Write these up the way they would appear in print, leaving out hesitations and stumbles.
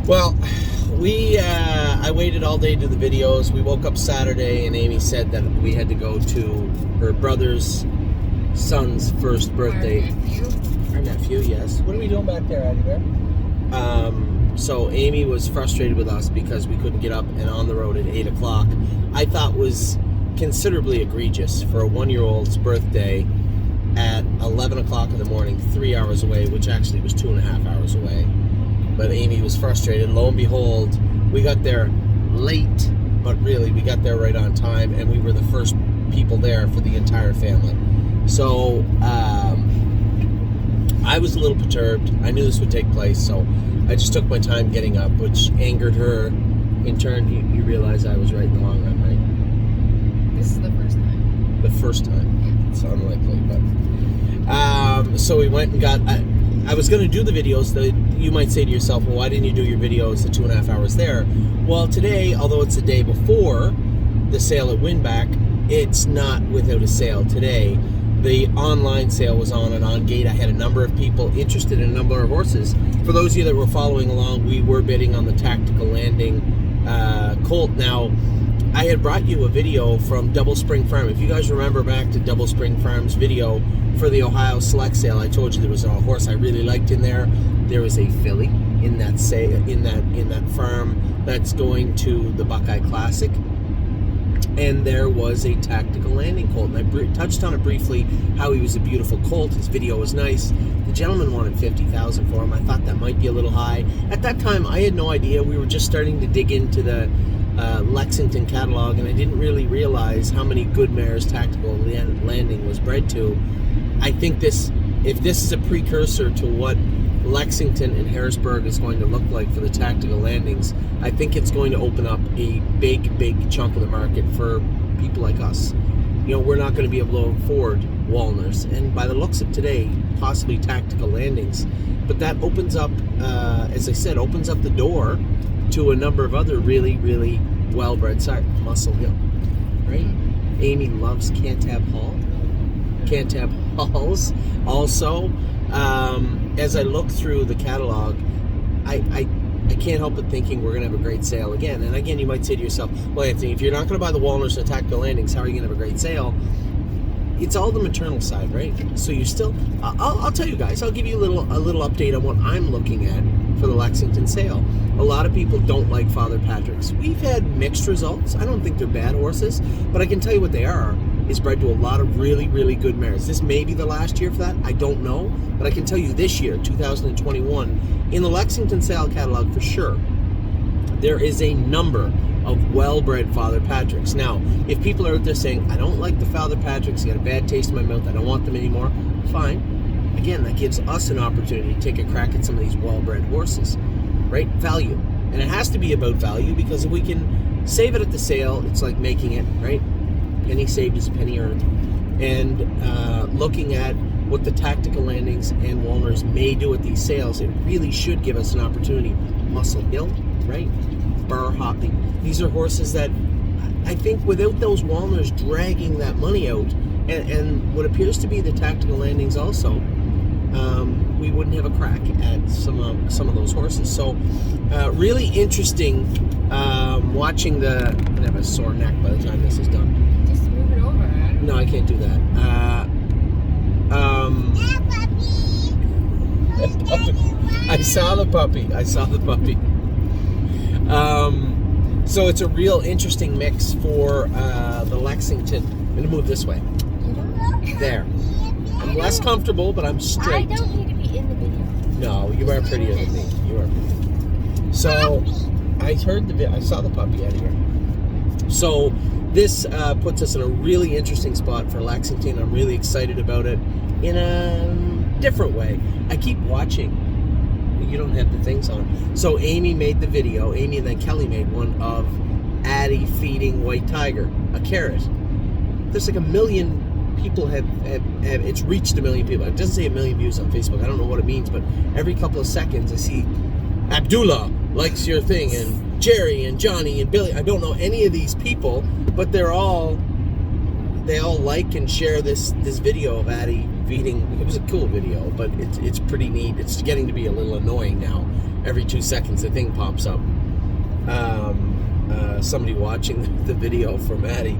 Well, I waited all day to do the videos. We woke up Saturday and Amy said that we had to go to her brother's son's first birthday. Our nephew, yes. What are we doing back there, Addie Bear? So Amy was frustrated with us because we couldn't get up and on the road at 8 o'clock. I thought was considerably egregious for a 1-year-old's birthday at 11 o'clock in the morning, 3 hours away, which actually was 2.5 hours away. But Amy was frustrated. Lo and behold, we got there late, but really we got there right on time, and we were the first people there for the entire family. So I was a little perturbed. I knew this would take place, so I just took my time getting up, which angered her. In turn, you realize I was right in the long run, right? This is the first time. The first time. It's unlikely, but... so we went and got... I was going to do the videos that you might say to yourself, well, why didn't you do your videos the 2.5 hours there? Well, today, although it's the day before the sale at Winback, it's not without a sale today. The online sale was on and on gate. I had a number of people interested in a number of horses. For those of you that were following along, we were bidding on the Tactical Landing colt. Now, I had brought you a video from Double Spring Farm. If you guys remember back to Double Spring Farm's video for the Ohio Select Sale, I told you there was a horse I really liked in there. There was a filly in that in that farm that's going to the Buckeye Classic, and there was a Tactical Landing colt. And I touched on it briefly, how he was a beautiful colt. His video was nice. The gentleman wanted $50,000 for him. I thought that might be a little high. At that time, I had no idea. We were just starting to dig into the Lexington catalog, and I didn't really realize how many good mares Tactical Landing was bred to. I think if this is a precursor to what Lexington and Harrisburg is going to look like for the Tactical Landings, I think it's going to open up a big chunk of the market for people like us. You know, we're not going to be able to afford Walners, and by the looks of today, possibly Tactical Landings. But that opens up, as I said, opens up the door to a number of other really well-bred sires. Muscle Hill, right? Amy loves Cantab Hall. Cantab Halls. Also, as I look through the catalog, I can't help but thinking we're going to have a great sale again. And again, you might say to yourself, well, Anthony, if you're not going to buy the Walners and Tactical Landings, how are you going to have a great sale? It's all the maternal side, right? So you still, I'll tell you guys, I'll give you a little update on what I'm looking at for the Lexington sale. A lot of people don't like Father Patrick's. We've had mixed results. I don't think they're bad horses, but I can tell you what they are. Is bred to a lot of really good mares. This may be the last year for that. I don't know, but I can tell you this year, 2021, in the Lexington sale catalog for sure, there is a number of well-bred Father Patricks. Now, if people are out there saying, I don't like the Father Patricks, I got a bad taste in my mouth, I don't want them anymore, fine. Again, that gives us an opportunity to take a crack at some of these well-bred horses, right? Value. And it has to be about value, because if we can save it at the sale, it's like making it, right? Penny saved is a penny earned. And looking at what the Tactical Landings and Walners may do at these sales, it really should give us an opportunity. Muscle Hill, right? Burr Hopping. These are horses that I think without those Walners dragging that money out, and what appears to be the Tactical Landings also, we wouldn't have a crack at some of those horses. So really interesting watching the... I'm going to have a sore neck by the time this is done. Just move it over. No, I can't do that. I saw the puppy. So it's a real interesting mix for the Lexington. I'm going to move this way. There. I'm less comfortable, but I'm straight. I don't need to be in the video. No, you are prettier than me. You are prettier. So I saw the puppy out of here. So this puts us in a really interesting spot for Lexington. I'm really excited about it in a different way. I keep watching. You don't have the things on. So Amy made the video. Amy and then Kelly made one of Addie feeding White Tiger a carrot. There's like 1 million people have it's reached 1 million people. It doesn't say 1 million views on Facebook. I don't know what it means, but every couple of seconds I see Abdullah likes your thing, and Jerry and Johnny and Billy. I don't know any of these people, but they all like and share this video of Addie feeding. It was a cool video, but it's pretty neat. It's getting to be a little annoying now. every 2 seconds the thing pops up. Somebody watching the video for Maddie.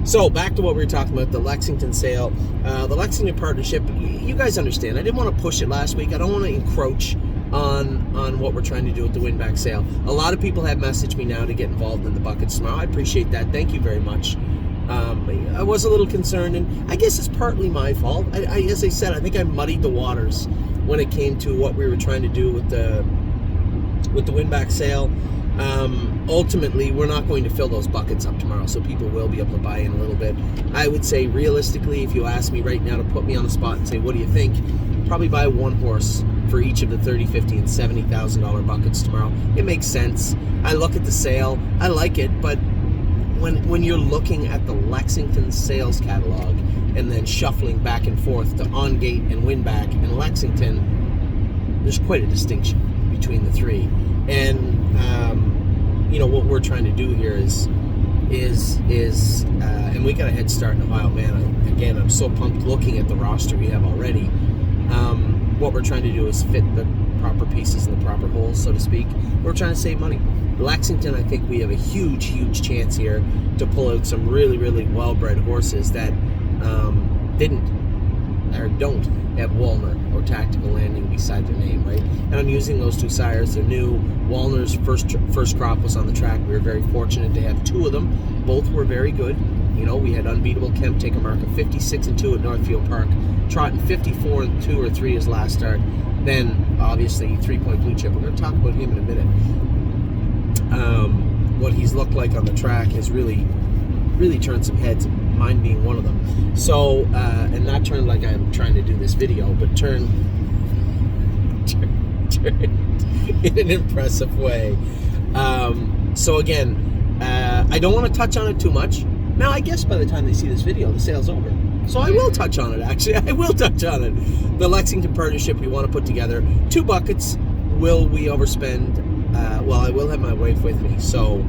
So back to what we were talking about, the Lexington sale, the Lexington partnership. You guys understand. I didn't want to push it last week. I don't want to encroach on what we're trying to do with the win-back sale. A lot of people have messaged me now to get involved in the buckets tomorrow. I appreciate that. Thank you very much. I was a little concerned, and I guess it's partly my fault. As I said, I think I muddied the waters when it came to what we were trying to do with the win-back sale. Ultimately, we're not going to fill those buckets up tomorrow, so people will be able to buy in a little bit. I would say, realistically, if you ask me right now to put me on the spot and say, what do you think? Probably buy one horse for each of the $30,000, $50,000, and $70,000 buckets tomorrow. It makes sense. I look at the sale. I like it, but when you're looking at the Lexington sales catalog and then shuffling back and forth to On Gate and Win-Back and Lexington, there's quite a distinction between the three. And what we're trying to do here is and we got a head start in a while, man. I'm so pumped looking at the roster we have already. What we're trying to do is fit the proper pieces in the proper holes, so to speak. We're trying to save money. Lexington, I think we have a huge chance here to pull out some really, really well-bred horses that don't have Walner or Tactical Landing beside their name, right? And I'm using those two sires. They're new. Walner's first crop was on the track. We were very fortunate to have two of them. Both were very good. We had Unbeatable Kemp take a mark of 56-2 at Northfield Park, trotting 54-2 or 3 his last start. Then, obviously, 3 Point Blue Chip. We're going to talk about him in a minute. What he's looked like on the track has really turned some heads, mine being one of them. So, and not turn like I'm trying to do this video, but turn in an impressive way. So again, I don't want to touch on it too much. Now, I guess by the time they see this video, the sale's over. So I will touch on it, actually. I will touch on it. The Lexington partnership we want to put together. 2 buckets. Will we overspend? Well, I will have my wife with me, so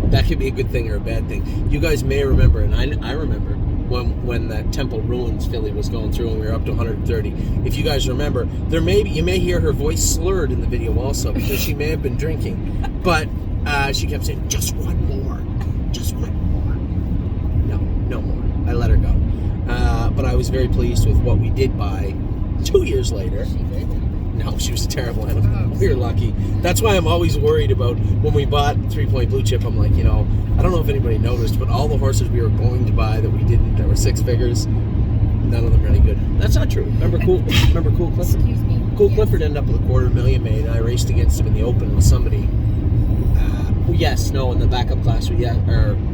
that could be a good thing or a bad thing. You guys may remember, and I remember, when that Temple Ruins filly was going through and we were up to 130. If you guys remember, you may hear her voice slurred in the video also, because she may have been drinking. But she kept saying, just one more. Just one more. No more. I let her go. But I was very pleased with what we did buy 2 years later. No, she was a terrible animal. We were lucky. That's why I'm always worried about when we bought 3 Point Blue Chip. I'm like, I don't know if anybody noticed, but all the horses we were going to buy that we didn't, that were 6 figures, none of them really good. That's not true. Remember Cool Clifford? Excuse me. Cool Clifford ended up with $250,000 made, and I raced against him in the Open with somebody. In the backup class, or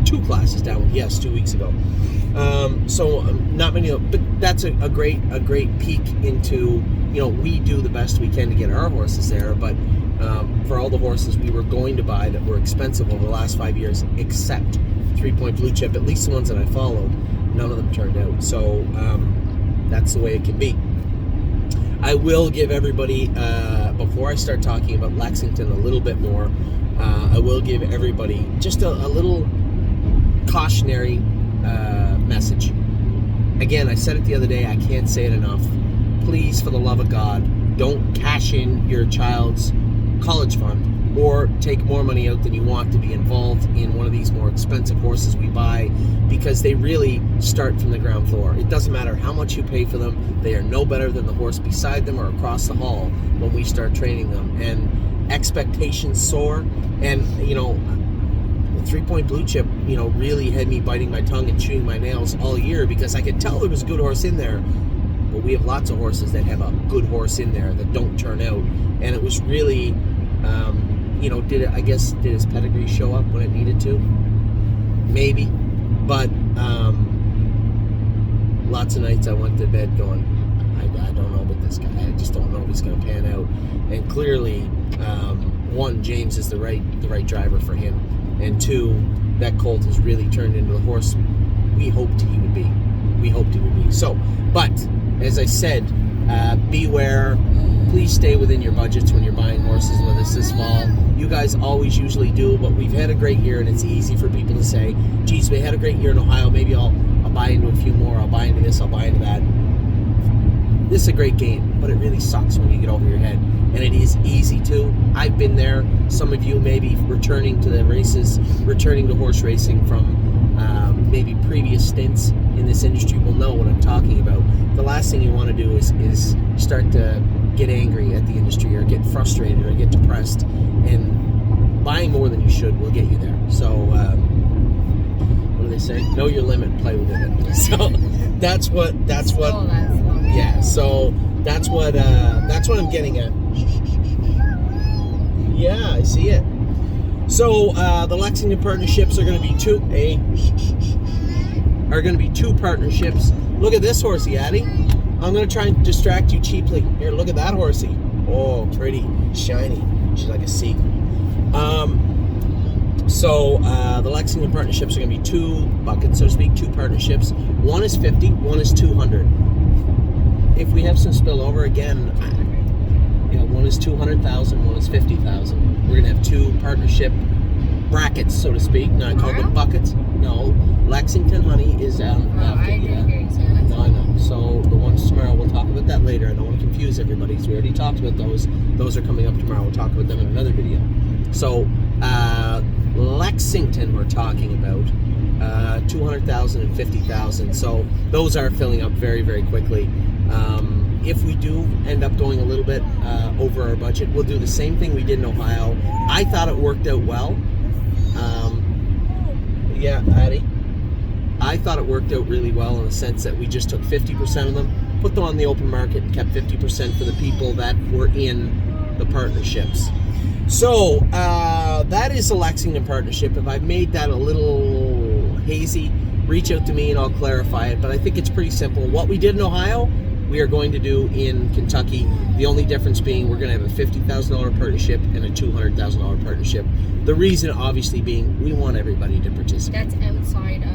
2 classes down with 2 weeks ago. So not many, but that's a great peek into, we do the best we can to get our horses there, but for all the horses we were going to buy that were expensive over the last 5 years, except 3 Point Blue Chip, at least the ones that I followed, none of them turned out. So that's the way it can be. I will give everybody, before I start talking about Lexington a little bit more, I will give everybody just a little cautionary message. Again, I said it the other day, I can't say it enough. Please, for the love of God, don't cash in your child's college fund or take more money out than you want to be involved in one of these more expensive horses we buy, because they really start from the ground floor. It doesn't matter how much you pay for them, they are no better than the horse beside them or across the hall when we start training them. And expectations soar, and 3 Point Blue Chip really had me biting my tongue and chewing my nails all year, because I could tell there was a good horse in there, but we have lots of horses that have a good horse in there that don't turn out. And it was really did his pedigree show up when it needed to? Maybe, but lots of nights I went to bed going, I don't know about this guy. I just don't know if he's going to pan out. And clearly, one, James is the right driver for him, and 2, that colt has really turned into the horse we hoped he would be. So, but as I said, beware. Please stay within your budgets when you're buying horses with us this fall. You guys always usually do, but we've had a great year, and it's easy for people to say, geez, we had a great year in Ohio, maybe I'll buy into a few more, I'll buy into this, I'll buy into that. This is a great game, but it really sucks when you get over your head, and it easy too. I've been there. Some of you maybe returning to the races, returning to horse racing from maybe previous stints in this industry will know what I'm talking about. The last thing you want to do is start to get angry at the industry or get frustrated or get depressed, and buying more than you should will get you there. So what do they say? Know your limit, play with it. So that's what yeah, so that's what I'm getting at. Yeah, I see it. So the Lexington partnerships are going to be two partnerships. Look at this horsey, Addie. I'm going to try and distract you cheaply. Here, look at that horsey. Oh, pretty, shiny. She's like a seagull. So the Lexington partnerships are going to be two buckets, so to speak, two partnerships. One is 50, one is 200. If we have some spillover, again, one is 200,000, one is 50,000. We're going to have two partnership brackets, so to speak. Now I call them buckets. No, Lexington Honey is after. No, I know. So the ones tomorrow, we'll talk about that later. I don't want to confuse everybody because we already talked about those. Those are coming up tomorrow. We'll talk about them in another video. So Lexington, we're talking about 200,000 and 50,000. So those are filling up very, very quickly. If we do end up going a little bit over our budget, we'll do the same thing we did in Ohio. I thought it worked out well. Yeah, Addie. I thought it worked out really well in the sense that we just took 50% of them, put them on the open market, and kept 50% for the people that were in the partnerships. So that is a Lexington partnership. If I've made that a little hazy, reach out to me and I'll clarify it. But I think it's pretty simple. What we did in Ohio, we are going to do in Kentucky. The only difference being we're going to have a $50,000 partnership and a $200,000 partnership. The reason, obviously, being we want everybody to participate. That's outside of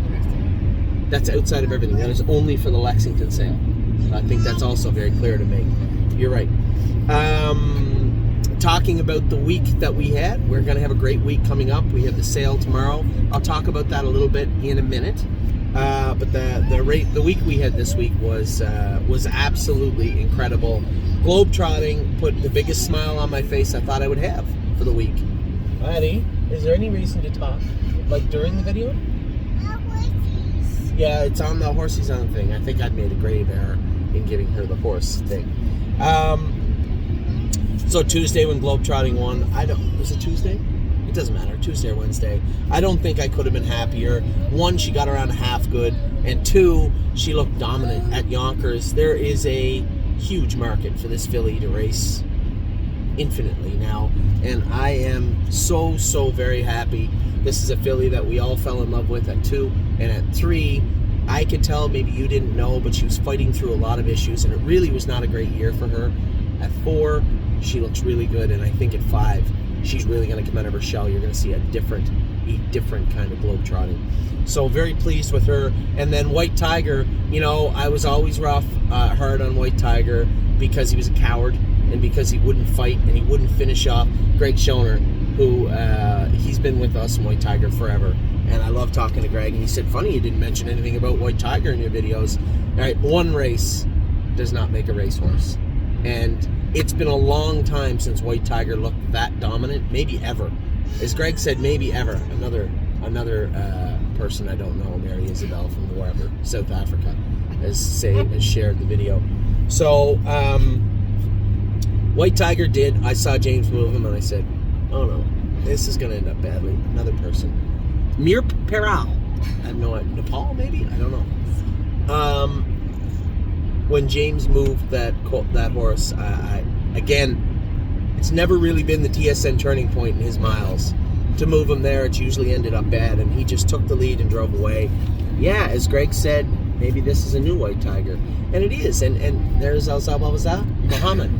the rest of it. That's outside of everything. That is only for the Lexington sale. So I think that's also very clear to make. You're right. Talking about the week that we had, we're going to have a great week coming up. We have the sale tomorrow. I'll talk about that a little bit in a minute. But the week we had this week was absolutely incredible. Globetrotting put the biggest smile on my face I thought I would have for the week. Addie, is there any reason to talk, like during the video? Yeah, it's on the horses on the thing. I think I'd made a grave error in giving her the horse thing. So Tuesday when Globetrotting won, was it Tuesday? It doesn't matter, Tuesday or Wednesday. I don't think I could have been happier. One, she got around half good, and two, she looked dominant at Yonkers. There is a huge market for this filly to race infinitely now, and I am so very happy. This is a filly that we all fell in love with at 2, and at 3, I could tell, maybe you didn't know, but she was fighting through a lot of issues, and it really was not a great year for her. At 4, she looks really good, and I think at 5, she's really going to come out of her shell. You're going to see a different kind of Globetrotting. So very pleased with her. And then White Tiger, I was always hard on White Tiger because he was a coward and because he wouldn't fight and he wouldn't finish off Greg Schoner, who he's been with us in White Tiger forever. And I love talking to Greg, and he said, funny you didn't mention anything about White Tiger in your videos. All right, one race does not make a racehorse. And it's been a long time since White Tiger looked that dominant, maybe ever. As Greg said, maybe ever. Another person I don't know, Mary Isabel from wherever, South Africa, has shared the video. So White Tiger did. I saw James move him, and I said, oh no, this is going to end up badly. Another person. Mir Peral. I have no idea. Nepal, maybe? I don't know. When James moved that horse, again, it's never really been the TSN turning point in his miles. To move him there, it's usually ended up bad, and he just took the lead and drove away. Yeah, as Greg said, maybe this is a new White Tiger, and it is. And there's Muhammad.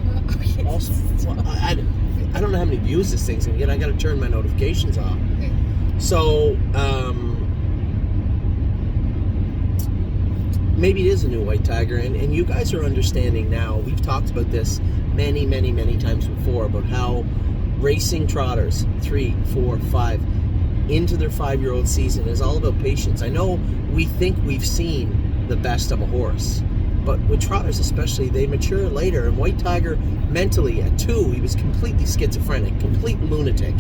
Also, I don't know how many views this thing's gonna get. I got to turn my notifications off. Okay. So. Maybe it is a new White Tiger, and you guys are understanding now. We've talked about this many times before, about how racing trotters, 3, 4, 5, into their 5-year-old season is all about patience. I know we think we've seen the best of a horse, But with trotters especially, they mature later. And White Tiger, mentally, at 2, he was completely schizophrenic, complete lunatic.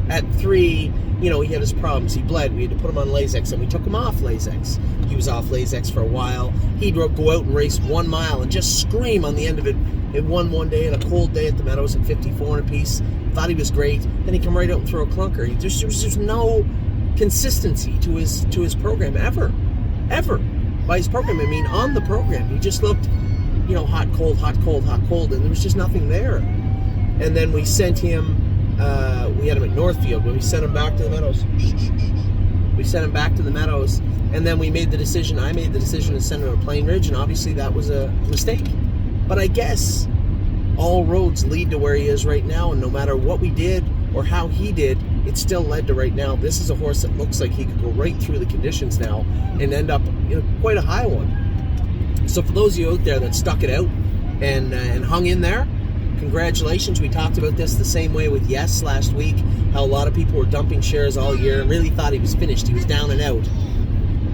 At 3, he had his problems. He bled. We had to put him on Lasix, and we took him off Lasix. He was off Lasix for a while. He'd go out and race 1 mile and just scream on the end of it. It won one day, and a cold day at the Meadows at 54 and a piece. Thought he was great. Then he come right out and throw a clunker. There was just no consistency to his program ever. By his program, I mean on the program. He just looked, hot, cold, hot, cold, hot, cold, and there was just nothing there. And then we sent him, we had him at Northfield, but we sent him back to the Meadows. We sent him back to the Meadows, and then I made the decision to send him to Plain Ridge, and obviously that was a mistake. But I guess all roads lead to where he is right now, and no matter what we did or how he did, it still led to right now. This is a horse that looks like he could go right through the conditions now and end up quite a high one. So for those of you out there that stuck it out and hung in there, congratulations. We talked about this the same way with Yes last week, how a lot of people were dumping shares all year and really thought he was finished. He was down and out.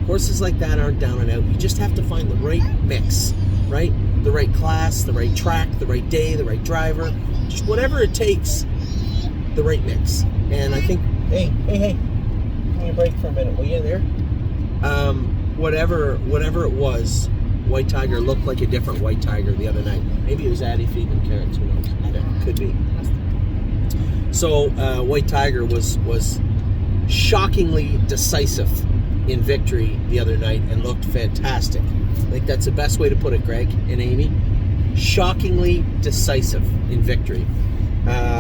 Horses like that aren't down and out. You just have to find the right mix, right? The right class, the right track, the right day, the right driver, just whatever it takes, the right mix. And I think, hey, give me a break for a minute, will you, there? Whatever it was, White Tiger looked like a different White Tiger the other night. Maybe it was Addie feeding him carrots, who knows? Yeah, could be. So White Tiger was shockingly decisive in victory the other night and looked fantastic. I think that's the best way to put it, Greg and Amy. Shockingly decisive in victory.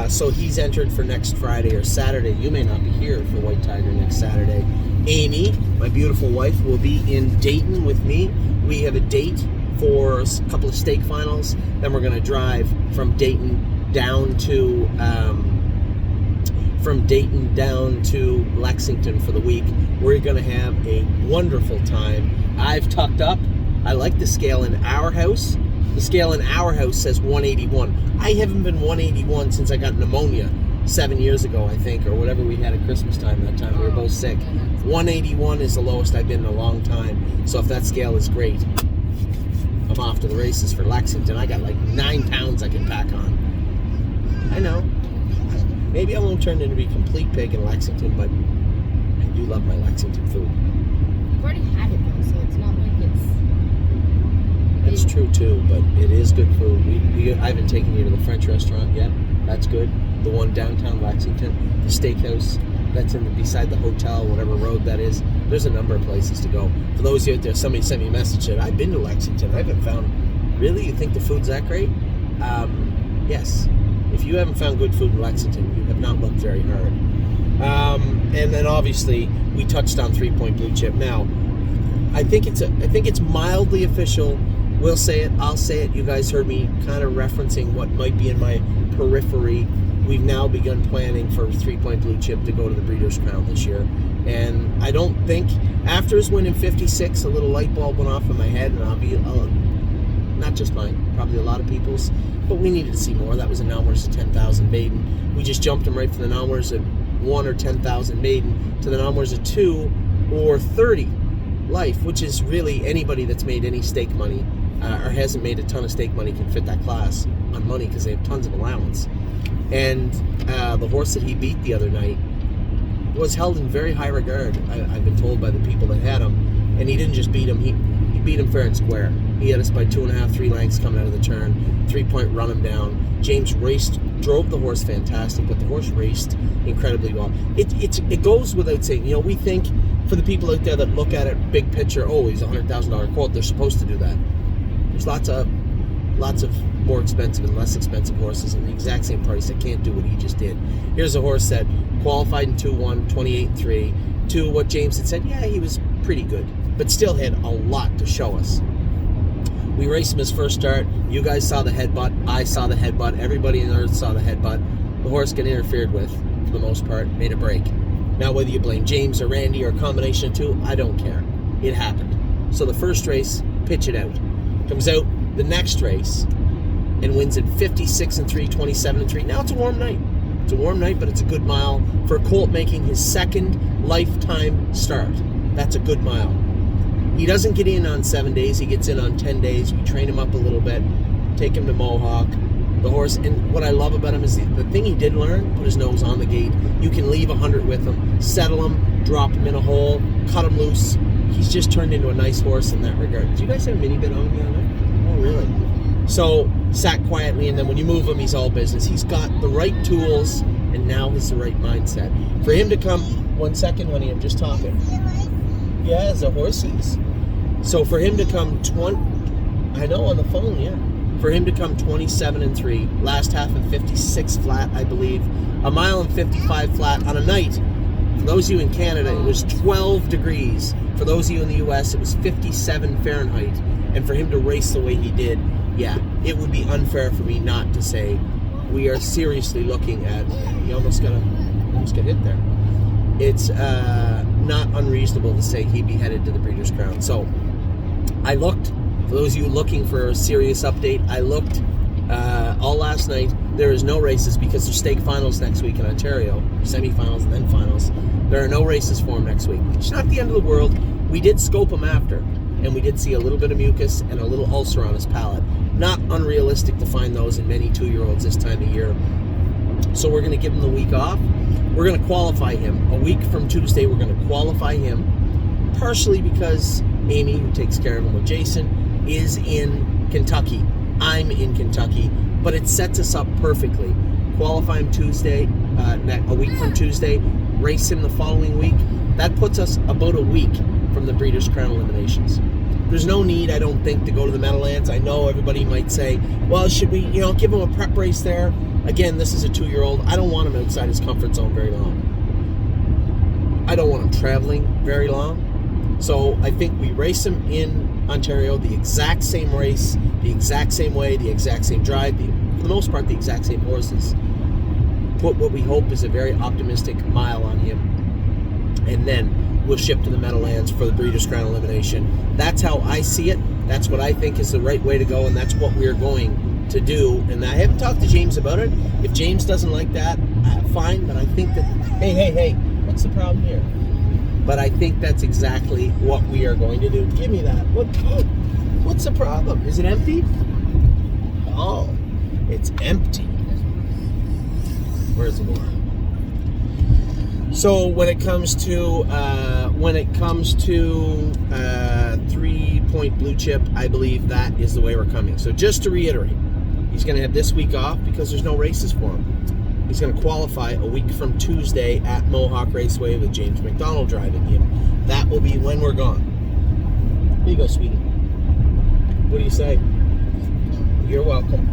So he's entered for next Friday or Saturday. You may not be here for White Tiger next Saturday. Amy, my beautiful wife, will be in Dayton with me. We have a date for a couple of stake finals. Then we're going to drive from Dayton down to Lexington for the week. We're going to have a wonderful time. I've tucked up. I like the scale in our house. The scale in our house says 181. I haven't been 181 since I got pneumonia 7 years ago, I think, or whatever we had at Christmas time. That time we were both sick. 181 is the lowest I've been in a long time. So if that scale is great, I'm off to the races for Lexington. I got like 9 pounds I can pack on. I know. Maybe I won't turn into be a complete pig in Lexington, but I do love my Lexington food. You've already had it though, so it's not like That's true too, but it is good food. I haven't taken you to the French restaurant yet. That's good. The one downtown Lexington, the steakhouse that's beside the hotel, whatever road that is. There's a number of places to go. For those of you out there, somebody sent me a message that I've been to Lexington. I haven't found. Really, you think the food's that great? Yes. If you haven't found good food in Lexington, you have not looked very hard. And then obviously we touched on 3-point blue chip. Now, I think it's mildly official. We'll say it. I'll say it. You guys heard me kind of referencing what might be in my periphery. We've now begun planning for 3-point blue chip to go to the Breeders' Crown this year. And I don't think, after his win in 56, a little light bulb went off in my head, and I'll be, not just mine, probably a lot of people's, but we needed to see more. That was a Nalmers at 10,000 maiden. We just jumped him right from the Nalmers at 1 or 10,000 maiden to the Nalmers at 2 or 30 life, which is really anybody that's made any stake money or hasn't made a ton of stake money can fit that class on money because they have tons of allowance. And the horse that he beat the other night was held in very high regard, I've been told by the people that had him. And he didn't just beat him, he beat him fair and square. He had us by 2.5, 3 lengths coming out of the turn, 3-point run him down. James drove the horse fantastic, but the horse raced incredibly well. It goes without saying, we think for the people out there that look at it big picture, oh, he's a $100,000 quote, they're supposed to do that. There's lots of more expensive and less expensive horses in the exact same price that can't do what he just did. Here's a horse that qualified in 2-1, 28-3. To what James had said, yeah, he was pretty good, but still had a lot to show us. We raced him his first start. You guys saw the headbutt. I saw the headbutt. Everybody in the earth saw the headbutt. The horse got interfered with, for the most part, made a break. Now, whether you blame James or Randy or a combination of two, I don't care. It happened. So the first race, pitch it out. Comes out the next race and wins in 56-3, 27-3. Now it's a warm night. It's a warm night, but it's a good mile for a colt making his second lifetime start. That's a good mile. He doesn't get in on 7 days. He gets in on 10 days. We train him up a little bit, take him to Mohawk. The horse, and what I love about him is the thing he did learn, put his nose on the gate. You can leave 100 with him, settle him, drop him in a hole, cut him loose. He's just turned into a nice horse in that regard. Did you guys have a mini bit on me on it? Oh, really? So, sat quietly, and then when you move him, he's all business. He's got the right tools, and now he's the right mindset. For him to come, 1 second, honey, I'm just talking. Yeah, as a horses. So for him to come I know on the phone, yeah. For him to come 27-3, last half of 56 flat, I believe, a mile and 55 flat on a night. For those of you in Canada, it was 12 degrees. For those of you in the U.S., it was 57 Fahrenheit. And for him to race the way he did, yeah, it would be unfair for me not to say we are seriously looking at. You almost got hit there. It's not unreasonable to say he'd be headed to the Breeders' Crown. So I looked. For those of you looking for a serious update, I looked all last night. There is no races because there's stake finals next week in Ontario, semifinals and then finals. There are no races for him next week. It's not the end of the world. We did scope him after, and we did see a little bit of mucus and a little ulcer on his palate. Not unrealistic to find those in many 2-year-olds this time of year. So we're going to give him the week off. We're going to qualify him. A week from Tuesday, we're going to qualify him, partially because Amy, who takes care of him with Jason, is in Kentucky. I'm in Kentucky, but it sets us up perfectly. Qualify him Tuesday, a week from Tuesday, race him the following week. That puts us about a week from the Breeders' Crown eliminations. There's no need, I don't think, to go to the Meadowlands. I know everybody might say, well, should we, give him a prep race there? Again, this is a 2-year-old. I don't want him outside his comfort zone very long. I don't want him traveling very long. So I think we race him in Ontario, the exact same race, the exact same way, the exact same drive, for the most part, the exact same horses. Put what we hope is a very optimistic mile on him. And then we'll ship to the Meadowlands for the Breeders' Crown elimination. That's how I see it. That's what I think is the right way to go, and that's what we're going to do. And I haven't talked to James about it. If James doesn't like that, fine, but I think that, hey, what's the problem here? But I think that's exactly what we are going to do. Give me that. What's the problem? Is it empty? Oh, it's empty. Where's the more? So when it comes to 3-point blue chip, I believe that is the way we're coming. So just to reiterate, he's going to have this week off because there's no races for him. He's going to qualify a week from Tuesday at Mohawk Raceway with James McDonald driving him. That will be when we're gone. Here you go, sweetie. What do you say? You're welcome.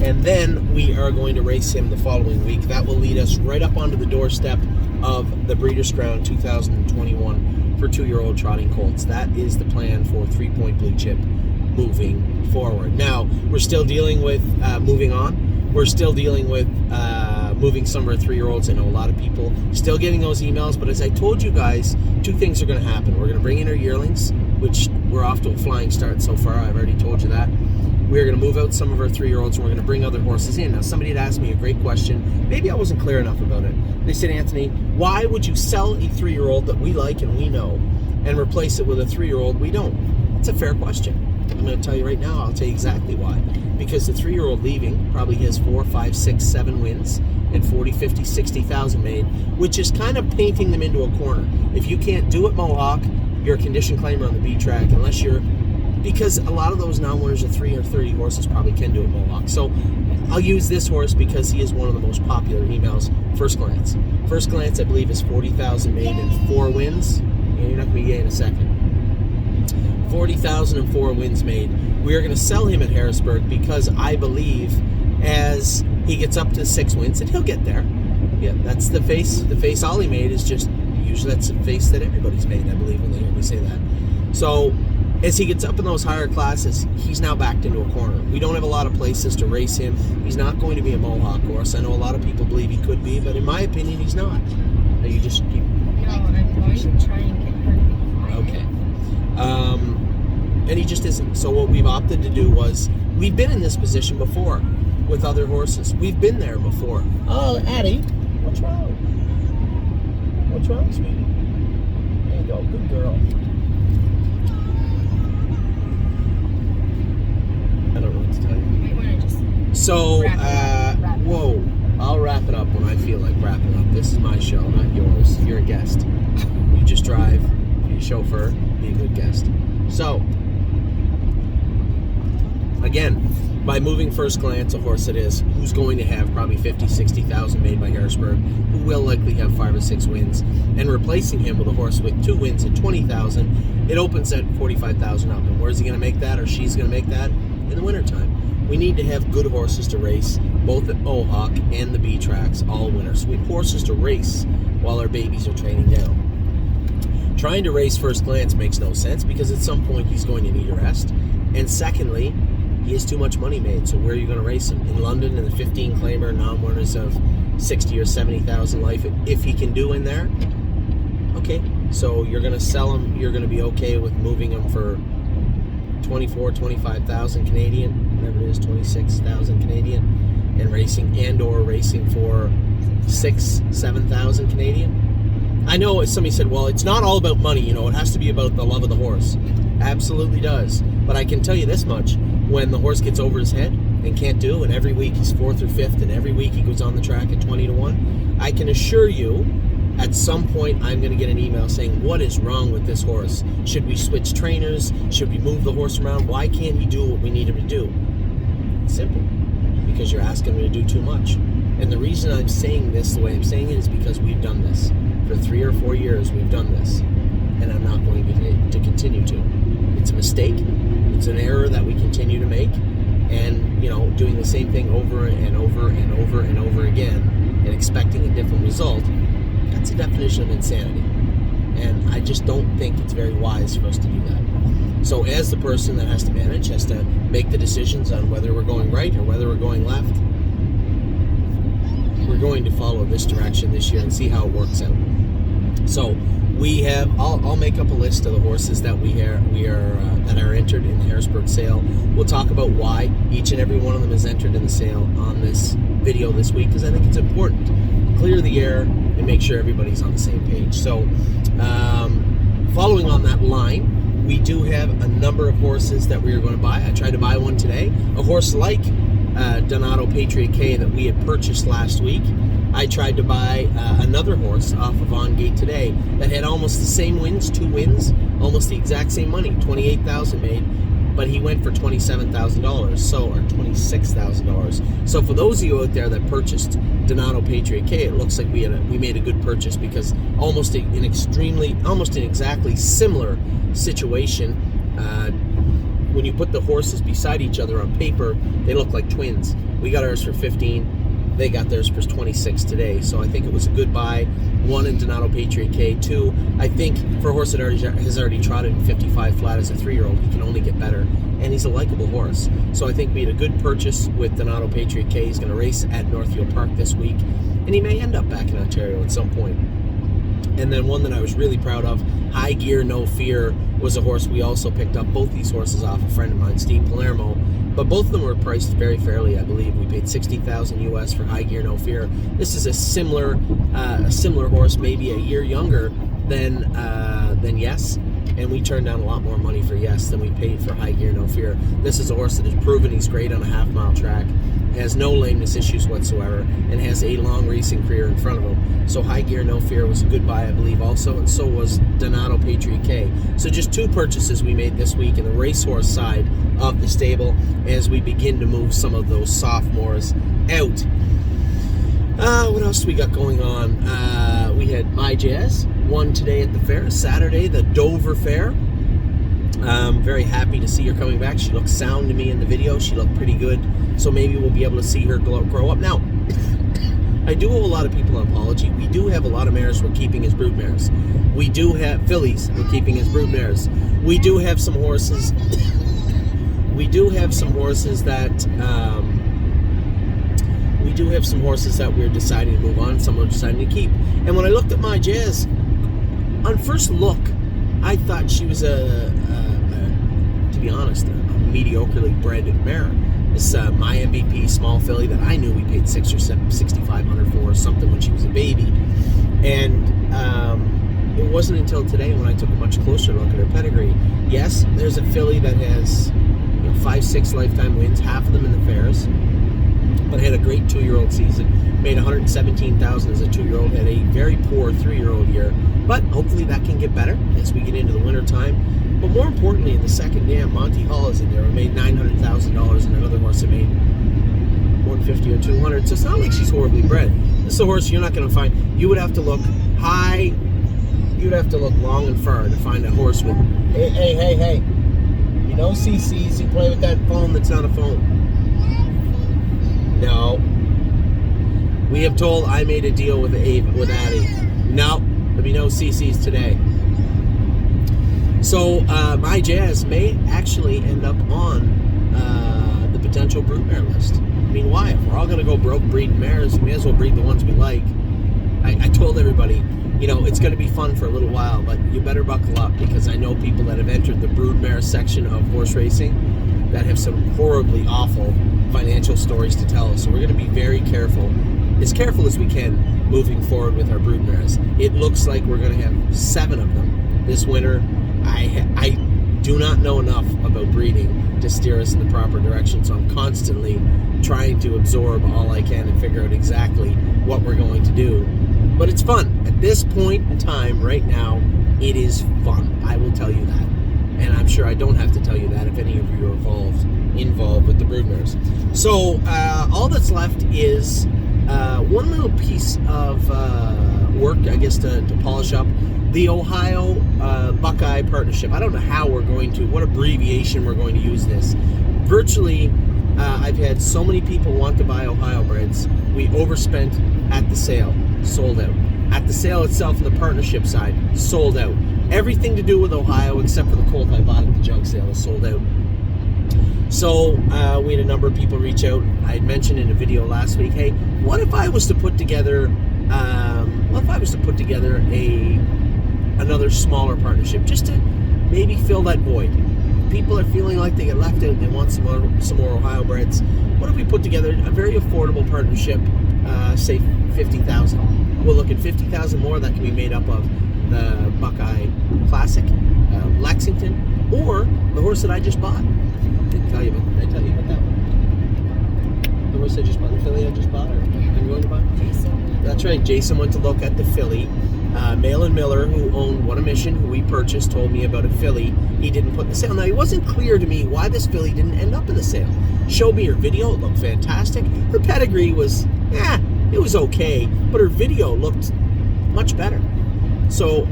And then we are going to race him the following week. That will lead us right up onto the doorstep of the Breeders' Crown 2021 for 2-year-old trotting colts. That is the plan for 3-point blue chip moving forward. Now, we're still dealing with moving on. We're still dealing with moving some of our 3-year-olds. I know a lot of people still getting those emails, but as I told you guys, 2 things are going to happen. We're going to bring in our yearlings, which we're off to a flying start so far. I've already told you that. We're going to move out some of our 3-year-olds, and we're going to bring other horses in. Now, somebody had asked me a great question. Maybe I wasn't clear enough about it. They said, Anthony, why would you sell a 3-year-old that we like and we know and replace it with a 3-year-old we don't? It's a fair question. I'm going to tell you right now, I'll tell you exactly why. Because the 3-year-old leaving probably has 4, 5, 6, 7 wins and 40, 50, 60,000 made, which is kind of painting them into a corner. If you can't do it Mohawk, you're a condition claimer on the B track, unless you're, because a lot of those non-winners of 3 or 30 horses probably can do it Mohawk. So I'll use this horse because he is one of the most popular emails. First Glance. First Glance, I believe, is 40,000 made and 4 wins. Yeah, you're not going to be gay in a second. 40,000 and 4 wins made. We are going to sell him at Harrisburg because I believe as he gets up to 6 wins, and he'll get there. Yeah, that's the face. The face Ollie made is just, usually that's the face that everybody's made, I believe, when they hear me say that. So as he gets up in those higher classes, he's now backed into a corner. We don't have a lot of places to race him. He's not going to be a Mohawk horse. I know a lot of people believe he could be, but in my opinion, he's not. Now you just keep... No, I'm going to try and get her. Okay. And he just isn't. So what we've opted to do was, we've been in this position before with other horses. We've been there before. Oh, Addie, what's wrong? What's wrong, sweetie? There you go, good girl. I don't know what to tell you. You might want to just So, wrap it up. whoa, I'll wrap it up when I feel like wrapping up. This is my show, not yours. You're a guest. You just drive, be a chauffeur, be a good guest. So, again, by moving first glance a horse it is, who's going to have probably 50, 60,000 made by Harrisburg, who will likely have 5 or 6 wins, and replacing him with a horse with 2 wins and 20,000, it opens at 45,000 up. And where's he going to make that, or she's going to make that? In the wintertime. We need to have good horses to race, both at Mohawk and the B tracks, all winners. We have horses to race while our babies are training down. Trying to race first glance makes no sense, because at some point he's going to need a rest. And secondly, he has too much money made, so where are you going to race him? In London, in the 15 claimer, non-winners of 60 or 70,000 life, if he can do in there, okay. So you're going to sell him, you're going to be okay with moving him for 24, 25,000 Canadian, whatever it is, 26,000 Canadian, and racing, and or racing for 6, 7,000 Canadian. I know somebody said, well, it's not all about money, it has to be about the love of the horse. Absolutely does. But I can tell you this much, when the horse gets over his head and can't do, and every week he's 4th or 5th, and every week he goes on the track at 20 to 1, I can assure you, at some point I'm going to get an email saying, what is wrong with this horse? Should we switch trainers? Should we move the horse around? Why can't he do what we need him to do? It's simple. Because you're asking him to do too much. And the reason I'm saying this the way I'm saying it is because we've done this. For 3 or 4 years we've done this. And I'm not going to continue to. It's a mistake. It's an error that we continue to make. And, doing the same thing over and over and over and over again and expecting a different result, that's a definition of insanity. And I just don't think it's very wise for us to do that. So as the person that has to manage, has to make the decisions on whether we're going right or whether we're going left, we're going to follow this direction this year and see how it works out. So we have, I'll make up a list of the horses that that are entered in the Harrisburg sale. We'll talk about why each and every one of them is entered in the sale on this video this week, because I think it's important. Clear the air and make sure everybody's on the same page. So following on that line, we do have a number of horses that we are going to buy. I tried to buy one today, a horse like Donato Patriot K that we had purchased last week. I tried to buy another horse off of On Gate today that had almost the same wins, 2 wins, almost the exact same money, $28,000 made, but he went for $27,000, so, or $26,000. So for those of you out there that purchased Donato Patriot K, it looks like we made a good purchase, because almost in exactly similar situation. When you put the horses beside each other on paper, they look like twins. We got ours for 15. They got theirs for 26 today, so I think it was a good buy. 1 in Donato Patriot K. 2, I think for a horse that has already trotted in 55 flat as a 3-year-old, he can only get better, and he's a likable horse. So I think we had a good purchase with Donato Patriot K. He's going to race at Northfield Park this week, and he may end up back in Ontario at some point. And then one that I was really proud of, High Gear No Fear, was a horse we also picked up. Both these horses off a friend of mine, Steve Palermo, but both of them were priced very fairly. I believe we paid $60,000 US for High Gear No Fear. This is a similar horse, maybe a year younger than Yes, and we turned down a lot more money for Yes than we paid for High Gear No Fear. This is a horse that has proven he's great on a half-mile track, has no lameness issues whatsoever, and has a long racing career in front of him. So High Gear No Fear was a good buy, I believe, also, and so was Donato Patriot K. So just 2 purchases we made this week in the racehorse side of the stable as we begin to move some of those sophomores out. What else do we got going on? We had My Jazz won today at the fair. Saturday, the Dover Fair. Very happy to see her coming back. She looked sound to me in the video. She looked pretty good. So maybe we'll be able to see her grow up. Now, I do owe a lot of people an apology. We do have a lot of mares we're keeping as brood mares. We do have fillies we're keeping as brood mares. We do have some horses. We do have some horses that we're deciding to move on. Some we're deciding to keep. And when I looked at My Jazz, on first look, I thought she was to be honest, a mediocrely bred mare. This My MVP small filly that I knew we paid $6,500 for or something when she was a baby, and it wasn't until today when I took a much closer look at her pedigree. Yes, there's a filly that has 5-6 lifetime wins, half of them in the fairs. But had a great 2-year-old season. Made $117,000 as a 2-year-old. Had a very poor 3-year-old year. But hopefully that can get better as we get into the winter time. But more importantly, in the second dam, Monty Hall is in there. It made $900,000, and another horse that made $150 or $200. So it's not like she's horribly bred. This is a horse you're not going to find. You would have to look high. You'd have to look long and far to find a horse with. Hey. You know, CCs. You play with that phone that's not a phone. No. We have told I made a deal with Addie. No. There'll be no CCs today. So my Jazz may actually end up on the potential broodmare list. I mean, why? If we're all going to go broke breeding mares, we may as well breed the ones we like. I told everybody, you know, it's going to be fun for a little while, but you better buckle up, because I know people that have entered the broodmare section of horse racing that have some horribly awful financial stories to tell. So we're going to be very careful as we can, moving forward with our broodmares. It looks like we're going to have 7 of them this winter. I do not know enough about breeding to steer us in the proper direction, so I'm constantly trying to absorb all I can and figure out exactly what we're going to do. But it's fun. At this point in time, right now, it is fun. I will tell you that. And I'm sure I don't have to tell you that if any of you are involved with the broodmares. So all that's left is one little piece of work, I guess, to polish up. The Ohio Buckeye Partnership. I don't know how we're going to, what abbreviation we're going to use this. Virtually, I've had so many people want to buy Ohio breds. We overspent at the sale, sold out. At the sale itself, on the partnership side, sold out. Everything to do with Ohio, except for the colt I bought at the jug sale, is sold out. So we had a number of people reach out. I had mentioned in a video last week, hey, what if I was to put together another smaller partnership, just to maybe fill that void? People are feeling like they get left out and they want some more Ohio breds. What if we put together a very affordable partnership, say $50,000? We'll look at $50,000 more that can be made up of the Buckeye Classic, Lexington, or the horse that I just bought. Did I tell you about that one? The horse I just bought, the filly I just bought, or I'm going to buy? Jason. That's right. Jason went to look at the filly. Malin Miller, who owned What a Mission, who we purchased, told me about a filly he didn't put in the sale. Now, it wasn't clear to me why this filly didn't end up in the sale. Showed me her video. It looked fantastic. Her pedigree was, it was okay, but her video looked much better. So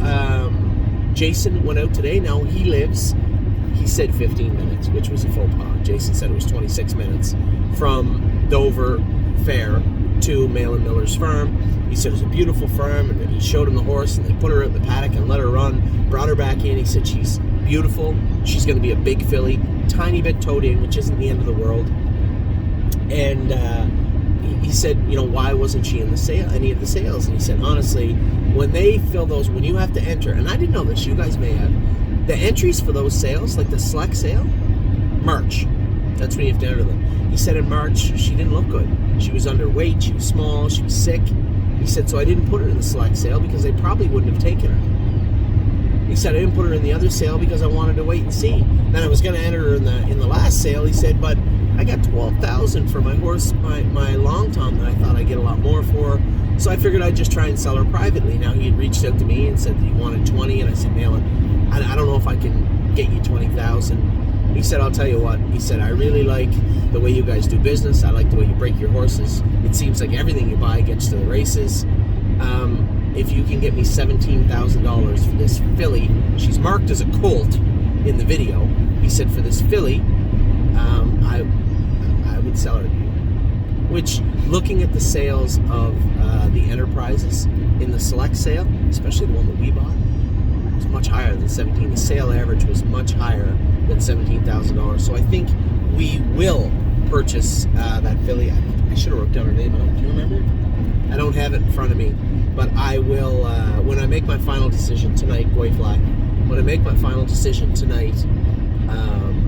Jason went out today. Now he said 15 minutes, which was a faux pas. Jason said it was 26 minutes from Dover Fair to Malin Miller's farm. He said it was a beautiful farm, and he showed him the horse, and they put her out in the paddock and let her run, brought her back in. He said she's beautiful. She's going to be a big filly, tiny bit toed in, which isn't the end of the world. And he said, you know, why wasn't she in the sale, any of the sales? And he said, honestly, when they fill those, when you have to enter, and I didn't know this, you guys may have, the entries for those sales, like the select sale, March. That's when you have to enter them. He said in March, she didn't look good. She was underweight, she was small, she was sick. He said, so I didn't put her in the select sale because they probably wouldn't have taken her. He said, I didn't put her in the other sale because I wanted to wait and see. Then I was going to enter her in the last sale. He said, but I got $12,000 for my horse, my long tom, that I thought I'd get a lot more for. So I figured I'd just try and sell her privately. Now, he had reached out to me and said that he wanted 20, and I said, Malin, I don't know if I can get you 20,000. He said, I'll tell you what. He said, I really like the way you guys do business. I like the way you break your horses. It seems like everything you buy gets to the races. If you can get me $17,000 for this filly, she's marked as a colt in the video. He said, for this filly, I would sell her to you. Which, looking at the sales of the Enterprises in the select sale, especially the one that we bought, was much higher than 17. The sale average was much higher than $17,000. So I think we will purchase that filly. I should have wrote down her name. Do you remember? I don't have it in front of me, but I will when I make my final decision tonight. Goyfly. When I make my final decision tonight,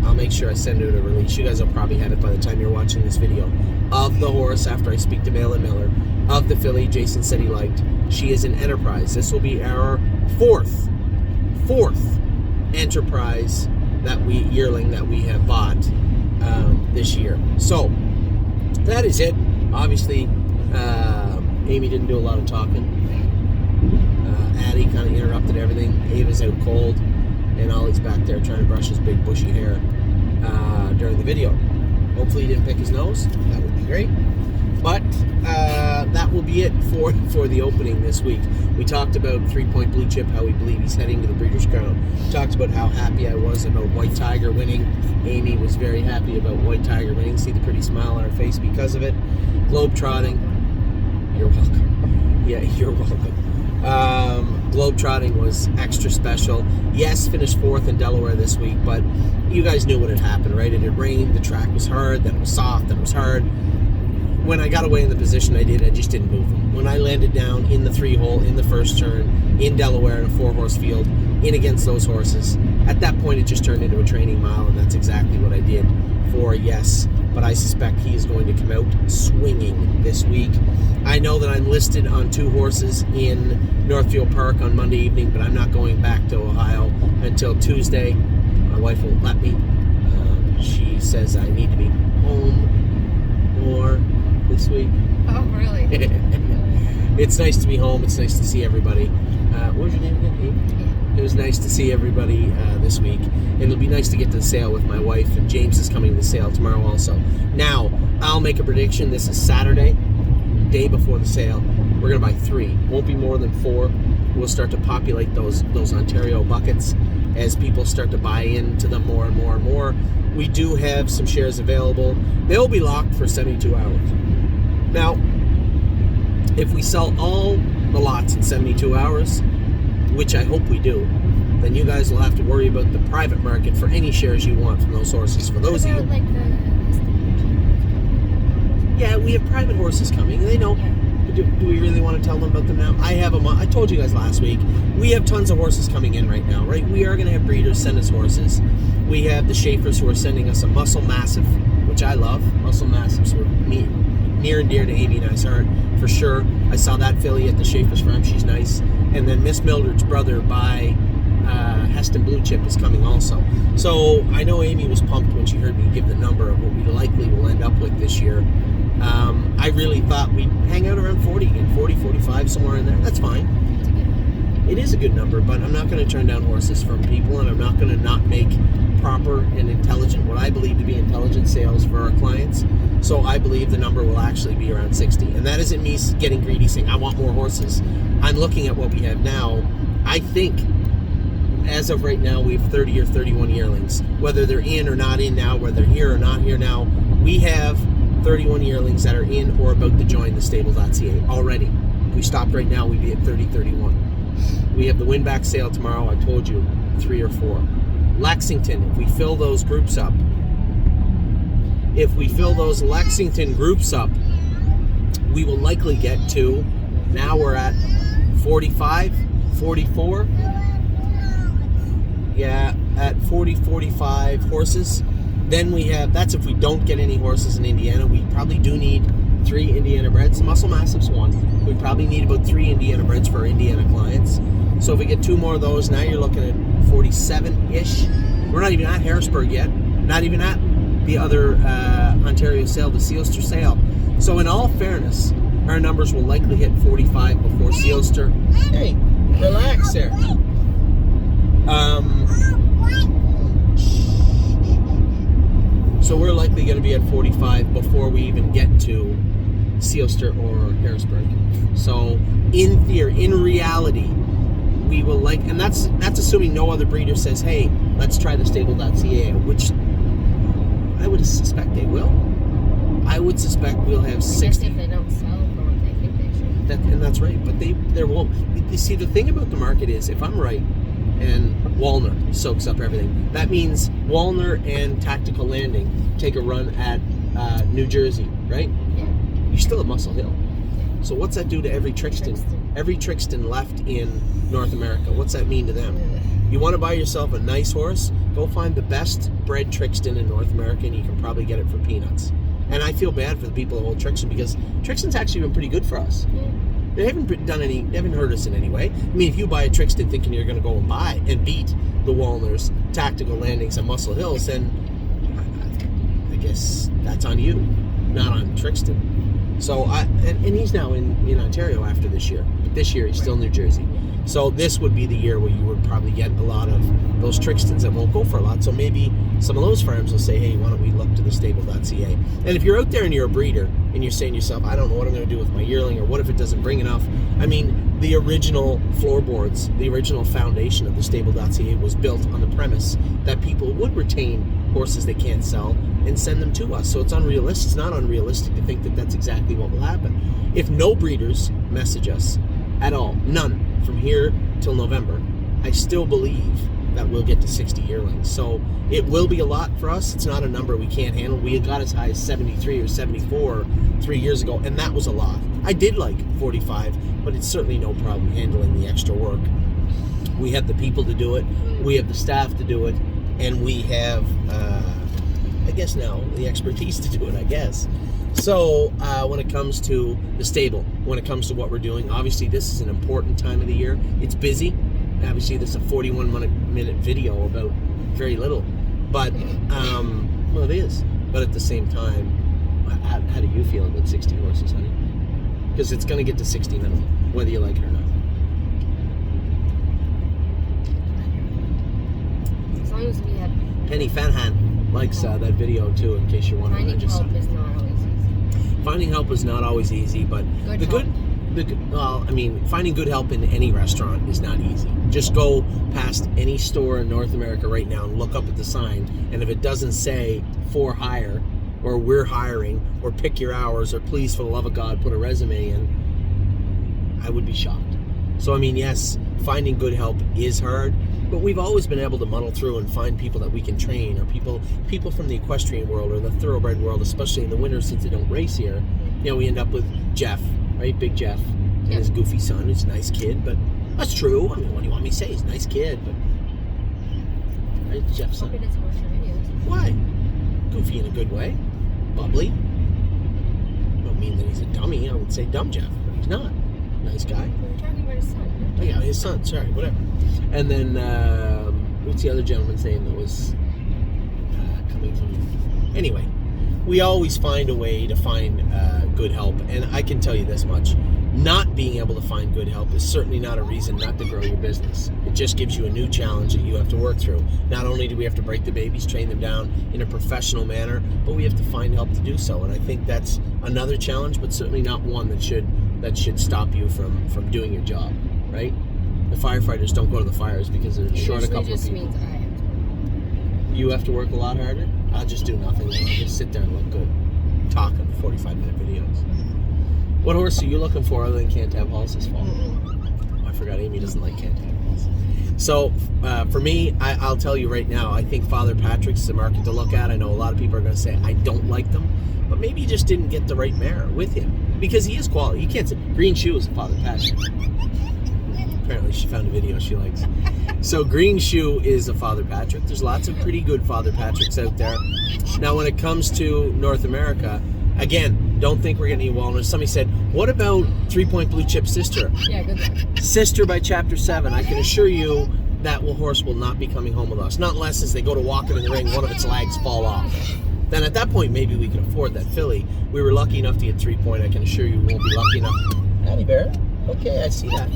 I'll make sure I send out a release. You guys will probably have it by the time you're watching this video of the horse after I speak to Malin Miller, of the filly Jason said he liked. She is an Enterprise. This will be our fourth Enterprise yearling that we have bought. this year. So that is it. Obviously, Amy didn't do a lot of talking. Addie kind of interrupted everything. Ava's out cold, and Ollie's back there trying to brush his big bushy hair during the video. Hopefully he didn't pick his nose. That would be great. But that will be it for the opening this week. We talked about 3-Point Blue Chip, how we believe he's heading to the Breeders' Crown. Talked about how happy I was about White Tiger winning. Amy was very happy about White Tiger winning. See the pretty smile on her face because of it. Globetrotting. You're welcome. Yeah, you're welcome. Globetrotting was extra special. Yes, finished 4th in Delaware this week, but you guys knew what had happened, right? It had rained, the track was hard, then it was soft, then it was hard. When I got away in the position I did, I just didn't move them. When I landed down in the 3-hole, in the first turn, in Delaware, in a 4-horse field, in against those horses, at that point it just turned into a training mile, and that's exactly what I did for Yes. But I suspect he is going to come out swinging this week. I know that I'm listed on 2 horses in Northfield Park on Monday evening, but I'm not going back to Ohio until Tuesday. My wife won't let me. She says I need to be home more this week. Oh, really? It's nice to be home. It's nice to see everybody. What was your name again? Amy? It was nice to see everybody this week. And it'll be nice to get to the sale with my wife, and James is coming to the sale tomorrow also. Now, I'll make a prediction. This is Saturday, day before the sale. We're going to buy 3. Won't be more than 4. We'll start to populate those Ontario buckets as people start to buy into them more and more and more. We do have some shares available. They'll be locked for 72 hours. Now, if we sell all the lots in 72 hours, which I hope we do, then you guys will have to worry about the private market for any shares you want from those horses. For those of you... Like Yeah, we have private horses coming. They know. Do we really want to tell them about them now? I have them. I told you guys last week. We have tons of horses coming in right now, right? We are going to have breeders send us horses. We have the Schaefers who are sending us a Muscle Massive, which I love. Muscle Massives were near and dear to Amy and I's heart, for sure. I saw that filly at the Schaefers farm. She's nice. And then Miss Mildred's brother by Heston Blue Chip is coming also. So I know Amy was pumped when she heard me give the number of what we likely will end up with this year. I really thought we'd hang out around 40 again, 40, 45, somewhere in there. That's fine. It is a good number, but I'm not going to turn down horses from people, and I'm not going to not make proper and intelligent, what I believe to be intelligent sales for our clients. So I believe the number will actually be around 60. And that isn't me getting greedy saying I want more horses. I'm looking at what we have now. I think as of right now, we have 30 or 31 yearlings. Whether they're in or not in now, whether they're here or not here now, we have 31 yearlings that are in or about to join the stable.ca already. If we stopped right now, we'd be at 30, 31. We have the win-back sale tomorrow. I told you, 3 or 4. Lexington, if we fill those groups up, Lexington groups up, we will likely get to, now we're at 45, 44. Yeah, at 40, 45 horses. Then we have, that's if we don't get any horses in Indiana. We probably do need 3 Indiana breds. Muscle Massive's 1. We probably need about 3 Indiana breds for our Indiana clients. So if we get 2 more of those, now you're looking at 47-ish. We're not even at Harrisburg yet. Not even at the other Ontario sale, the Sealster sale. So in all fairness, our numbers will likely hit 45 before Sealster. Hey, relax there. So we're likely going to be at 45 before we even get to Sealster or Harrisburg. So in theory, in reality, we will and that's assuming no other breeder says, hey, let's try the stable.ca, which I would suspect they will. I would suspect we'll have 60. If they don't sell for what they think they should. And that's right, but there won't. You see, the thing about the market is, if I'm right, and Walner soaks up everything, that means Walner and Tactical Landing take a run at New Jersey, right? Yeah. You still at Muscle Hill. Yeah. So what's that do to every Trixton? Every Trixton left in North America. What's that mean to them? You want to buy yourself a nice horse? Go find the best bred Trixton in North America, and you can probably get it for peanuts. And I feel bad for the people of Old Trixton, because Trixton's actually been pretty good for us. Yeah. They haven't hurt us in any way. I mean, if you buy a Trixton thinking you're going to go and buy and beat the Walners, Tactical Landings, and Muscle Hills, then I guess that's on you, not on Trixton. So and he's now in Ontario after this year, but this year he's still in New Jersey. So this would be the year where you would probably get a lot of those Trixtons that won't go for a lot. So maybe some of those farms will say, hey, why don't we look to the stable.ca? And if you're out there and you're a breeder and you're saying to yourself, I don't know what I'm going to do with my yearling, or what if it doesn't bring enough? I mean, the original floorboards, the original foundation of the stable.ca was built on the premise that people would retain horses they can't sell and send them to us. So it's unrealistic. It's not unrealistic to think that that's exactly what will happen. If no breeders message us at all, none, from here till November, I still believe that we'll get to 60 yearlings. So it will be a lot for us. It's not a number we can't handle. We got as high as 73 or 74 3 years ago, and that was a lot. I did like 45, but it's certainly no problem handling the extra work. We have the people to do it. We have the staff to do it. And we have, I guess now, the expertise to do it, I guess. So when it comes to the stable, when it comes to what we're doing, obviously this is an important time of the year. It's busy. Obviously this is a 41-minute video about very little. But, well, it is. But at the same time, how do you feel about 60 horses, honey? Because it's going to get to 60 minimum, whether you like it or not. As long as we have... Penny Fanhan likes that video too, in case you're wondering. Finding help is not always easy. Finding help is not always easy, but finding good help in any restaurant is not easy. Just go past any store in North America right now and look up at the sign, and if it doesn't say for hire, or we're hiring, or pick your hours, or please, for the love of God, put a resume in, I would be shocked. So, I mean, yes, finding good help is hard, but we've always been able to muddle through and find people that we can train, or people from the equestrian world or the thoroughbred world, especially in the winter since they don't race here. You know, we end up with Jeff, right? Big Jeff, and his goofy son. He's a nice kid, but that's true. I mean, what do you want me to say? He's a nice kid, but... Right, Jeff's son. Hope he doesn't watch your videos. Why? Goofy in a good way. Bubbly. I don't mean that he's a dummy. I would say dumb Jeff, but he's not. Nice guy. We were talking about his son. Oh yeah, his son. Sorry, whatever. And then what's the other gentleman's name that was coming from? Anyway, we always find a way to find good help, and I can tell you this much: not being able to find good help is certainly not a reason not to grow your business. It just gives you a new challenge that you have to work through. Not only do we have to break the babies, train them down in a professional manner, but we have to find help to do so. And I think that's another challenge, but certainly not one that should stop you from doing your job, right? The firefighters don't go to the fires because they're short a couple of people. Means I have to work. You have to work a lot harder? I'll just do nothing. I'll just sit there and look good. Talk on 45-minute videos. What horse are you looking for other than Cantab Halls this fall? Oh, I forgot Amy doesn't like Cantab Halls. So, for me, I'll tell you right now, I think Father Patrick's is a market to look at. I know a lot of people are going to say, I don't like them. But maybe you just didn't get the right mare with him. Because he is quality. You can't say, Green Shoe is a Father Patrick. Apparently she found a video she likes. So Green Shoe is a Father Patrick. There's lots of pretty good Father Patricks out there. Now when it comes to North America, again, don't think we're getting any wellness. Somebody said, what about 3 Point Blue Chip Sister? Yeah, good luck. Sister by Chapter 7. I can assure you that horse will not be coming home with us. Not unless as they go to walk it in the ring, one of its legs fall off. Then at that point, maybe we could afford that filly. We were lucky enough to get 3 Point. I can assure you we won't be lucky enough. Hattie Bear? Okay, I see that.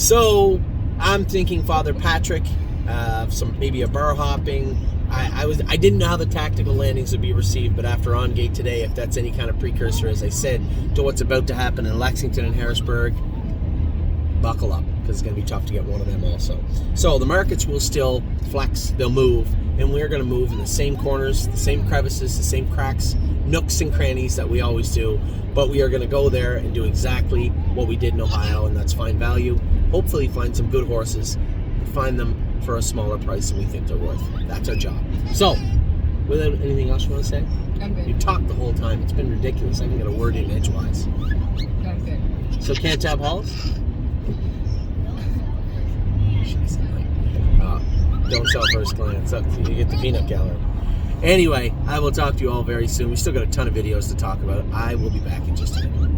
So I'm thinking Father Patrick, maybe a bar hopping. I didn't know how the tactical landings would be received, but after On Gate today, if that's any kind of precursor, as I said, to what's about to happen in Lexington and Harrisburg, buckle up, because it's going to be tough to get one of them also. So the markets will still flex, they'll move, and we're going to move in the same corners, the same crevices, the same cracks, nooks and crannies that we always do, but we are going to go there and do exactly what we did in Ohio, and that's find value, hopefully find some good horses, and find them for a smaller price than we think they're worth. That's our job. So, without anything else you want to say? I'm good. You talked the whole time. It's been ridiculous. I can get a word in edgewise. I'm good. So Cantab Halls? Don't sell first glance. Up to you. You get the peanut gallery. Anyway, I will talk to you all very soon. We still got a ton of videos to talk about. I will be back in just a minute.